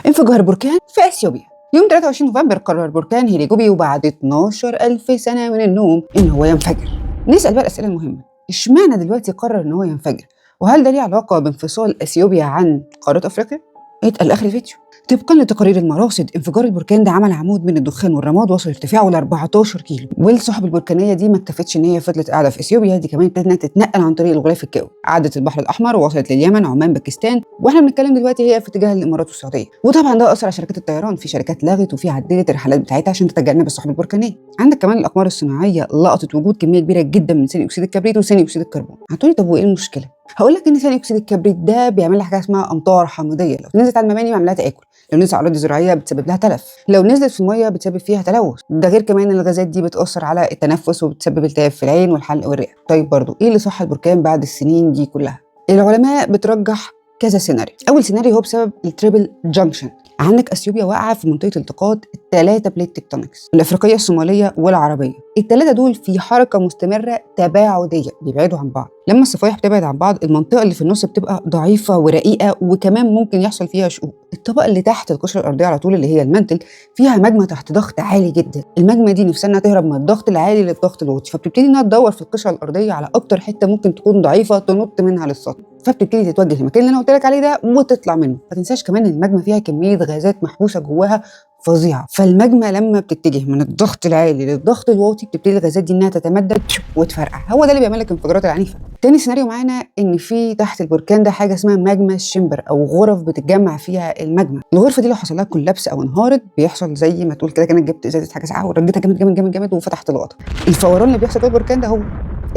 انفجار بركان في اثيوبيا. يوم 23 نوفمبر قرر بركان هيليجوبي وبعد 12,000 سنة من النوم إن هو ينفجر. نسأل بقى الأسئلة المهمة، اشمعنى دلوقتي قرر إن هو ينفجر؟ وهل ده ليه علاقة بانفصال أثيوبيا عن قارة أفريقيا؟ اتقل آخر الفيديو. طبقا لتقارير المراصد، انفجار البركان ده عمل عمود من الدخان والرماد وصل ارتفاعه ل 14 كيلو، والسحب البركانيه دي ما اكتفتش ان هي فضلت قاعده في اثيوبيا، دي كمان ابتدت تتنقل عن طريق الغلاف الجوي، عدت البحر الاحمر ووصلت لليمن، عمان، باكستان، واحنا بنتكلم دلوقتي هي في اتجاه الامارات والسعوديه. وطبعا ده اثر على شركات الطيران، في شركات لغت وفي عدلت الرحلات بتاعتها عشان تتجنب السحب البركانيه. عندك كمان الاقمار الصناعيه لقطت وجود كميه كبيره جدا من ثاني اكسيد الكبريت وثاني اكسيد الكربون. هتقولي طب وايه المشكله؟ هقول لك ان ثاني اكسيد الكبريت ده بيعمل لك حاجه اسمها امطار حامضيه، لو نزلت على المباني بعملها تاكل، لو نزلت على اراضي زراعيه بتسبب لها تلف، لو نزلت في الميه بتسبب فيها تلوث. ده غير كمان ان الغازات دي بتاثر على التنفس وبتسبب التهاب في العين والحلق والرئه. طيب برضو ايه اللي صح البركان بعد السنين دي كلها؟ العلماء بترجح كذا سيناريو. اول سيناريو هو بسبب التريبل جانكشن. عندك اثيوبيا واقعه في منطقه التقاط الثلاثه بليت تكتونكس، الافريقيه الصوماليه والعربيه. الثلاثه دول في حركه مستمره تباعديه، بيبعدوا عن بعض. لما الصفائح بتبعد عن بعض، المنطقه اللي في النص بتبقى ضعيفه ورقيقه، وكمان ممكن يحصل فيها شقوق. الطبقه اللي تحت القشره الارضيه على طول اللي هي المنتل فيها ماجما تحت ضغط عالي جدا. الماجما دي نفسها انها تهرب من الضغط العالي للضغط الواطي، فبتبتدي انها تدور في القشره الارضيه على اكتر حته ممكن تكون ضعيفه تنط منها للسطح، فبتبتدي تتوجه للمكان اللي انا قلت لك عليه ده وتطلع منه. ما تنساش كمان ان الماجما فيها كميه غازات محبوسه جواها فظيعه، فالماجما لما بتتجه من الضغط العالي للضغط الواطي بتبتدي الغازات دي انها تتمدد وتفرقع. هو ده اللي بيعمل لك الانفجارات العنيفه. تاني سيناريو معانا ان في تحت البركان ده حاجه اسمها ماجما شيمبر، او غرف بتتجمع فيها الماجما. الغرفه دي لو حصل لها كولابس او انهارت بيحصل زي ما تقول كده كانك جبت ازازه حاجه ساقعه ورجيتها جامد جامد جامد جامد وفتحت الغطا. الفوران اللي بيحصل جوه البركان ده هو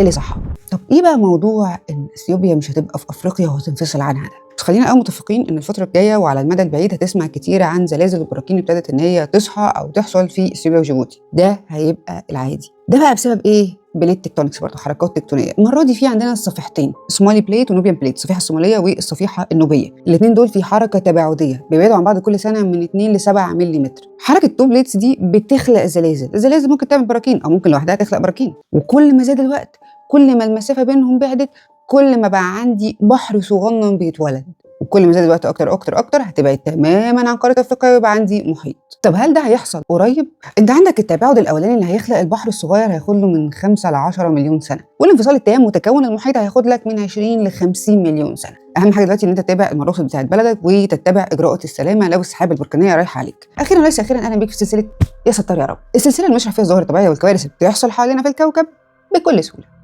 اللي صح. طب ايه بقى موضوع ان اثيوبيا مش هتبقى في افريقيا وهتنفصل عنها ده؟ بس خلينا متفقين ان الفتره الجايه وعلى المدى البعيد هتسمع كتير عن زلازل البراكين ابتدت ان هي تصحى او تحصل في اثيوبيا وجيبوتي. ده هيبقى العادي. ده بقى بسبب ايه؟ بليت تكتونكس، برضه حركات تكتونيه. المره دي في عندنا الصفيحتين، الصومالي بليت ونوبيان بليت، الصفيحه الصوماليه والصفيحه النوبيه. الاثنين دول في حركه تباعديه بيبعدوا عن بعض كل سنه من 2 ل 7 ملم. حركه التو بليتس دي بتخلق زلازل. الزلازل ممكن تعمل براكين او ممكن لوحدها تخلق براكين، وكل ما زاد الوقت كل ما المسافه بينهم بعدت كل ما بقى عندي بحر صغنن بيتولد، وكل ما زاد الوقت اكتر اكتر اكتر هتبعد تماما عن قاره افريقيا ويبقى عندي محيط. طب هل ده هيحصل قريب؟ انت عندك التباعد الاولاني اللي هيخلق البحر الصغير هياخد له من 5 ل 10 مليون سنه، والانفصال التام وتكون المحيط هياخد لك من 20 ل 50 مليون سنه. اهم حاجه دلوقتي ان انت تتابع المراصد بتاعت بلدك وتتبع اجراءات السلامه لو السحابه البركانيه رايحه عليك. اخيرا وليس اخيرا، اهلا بيك في سلسله يا ستار يا رب، السلسله اللي بنشرح فيها الظواهر الطبيعيه والكوارث اللي بتحصل حوالينا في الكوكب بكل سهوله.